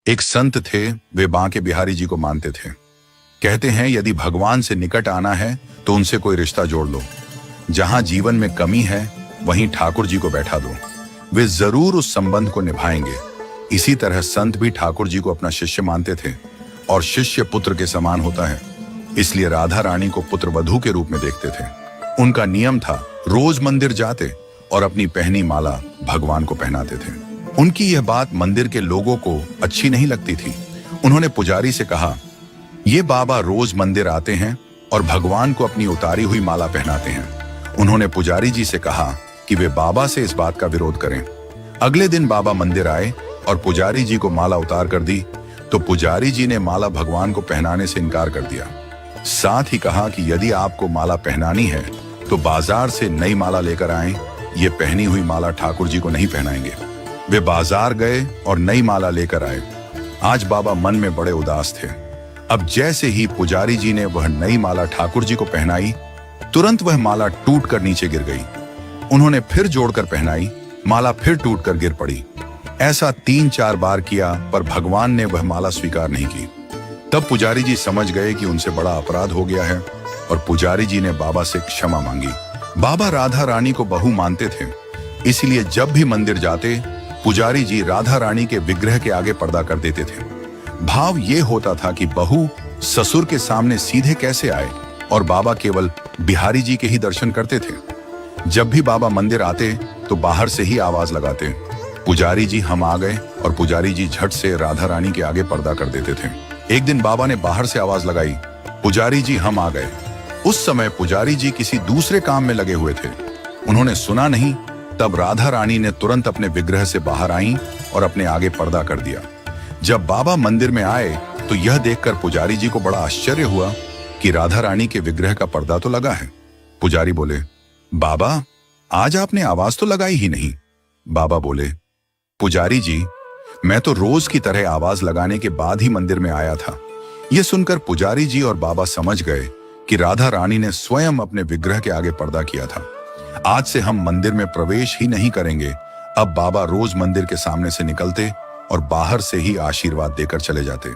एक संत थे, वे बांके बिहारी जी को मानते थे। कहते हैं यदि भगवान से निकट आना है तो उनसे कोई रिश्ता जोड़ लो। जहां जीवन में कमी है वहीं ठाकुर जी को बैठा दो, वे जरूर उस संबंध को निभाएंगे। इसी तरह संत भी ठाकुर जी को अपना शिष्य मानते थे और शिष्य पुत्र के समान होता है, इसलिए राधा रानी को पुत्र वधू के रूप में देखते थे। उनका नियम था रोज मंदिर जाते और अपनी पहनी माला भगवान को पहनाते थे। उनकी यह बात मंदिर के लोगों को अच्छी नहीं लगती थी। उन्होंने पुजारी से कहा, ये बाबा रोज मंदिर आते हैं और भगवान को अपनी उतारी हुई माला पहनाते हैं। उन्होंने पुजारी जी से कहा कि वे बाबा से इस बात का विरोध करें। अगले दिन बाबा मंदिर आए और पुजारी जी को माला उतार कर दी, तो पुजारी जी ने माला भगवान को पहनाने से इनकार कर दिया। साथ ही कहा कि यदि आपको माला पहनानी है तो बाजार से नई माला लेकर आएं, ये पहनी हुई माला ठाकुर जी को नहीं पहनाएंगे। वे बाजार गए और नई माला लेकर आए। आज बाबा मन में बड़े उदास थे। अब जैसे ही पुजारी जी ने वह नई माला ठाकुर जी को पहनाई, तुरंत वह माला टूट कर नीचे गिर गई। उन्होंने फिर जोड़कर पहनाई, माला फिर टूट कर गिर पड़ी। ऐसा 3-4 बार किया, पर भगवान ने वह माला स्वीकार नहीं की। तब पुजारी जी समझ गए कि उनसे बड़ा अपराध हो गया है और पुजारी जी ने बाबा से क्षमा मांगी। बाबा राधा रानी को बहू मानते थे, इसलिए जब भी मंदिर जाते पुजारी जी राधा रानी के विग्रह के आगे पर्दा कर देते थे। भाव ये होता था कि बहू ससुर के सामने सीधे कैसे आए, और बाबा केवल बिहारी जी के ही दर्शन करते थे। जब भी बाबा मंदिर आते तो बाहर से ही आवाज लगाते, पुजारी जी हम आ गए, और पुजारी जी झट से राधा रानी के आगे पर्दा कर देते थे। एक दिन बाबा ने बाहर से आवाज लगाई, पुजारी जी हम आ गए। उस समय पुजारी जी किसी दूसरे काम में लगे हुए थे, उन्होंने सुना नहीं। तब राधा रानी ने तुरंत अपने विग्रह से बाहर आई और अपने आगे पर्दा कर दिया। जब बाबा मंदिर में आए तो यह देखकर पुजारी जी को बड़ा आश्चर्य हुआ कि राधा रानी के विग्रह का पर्दा तो लगा है। पुजारी बोले, बाबा आज आपने आवाज तो लगाई ही नहीं। बाबा बोले, पुजारी जी मैं तो रोज की तरह आवाज लगाने के बाद ही मंदिर में आया था। यह सुनकर पुजारी जी और बाबा समझ गए कि राधा रानी ने स्वयं अपने विग्रह के आगे पर्दा किया था। आज से हम मंदिर में प्रवेश ही नहीं करेंगे। अब बाबा रोज मंदिर के सामने से निकलते और बाहर से ही आशीर्वाद देकर चले जाते।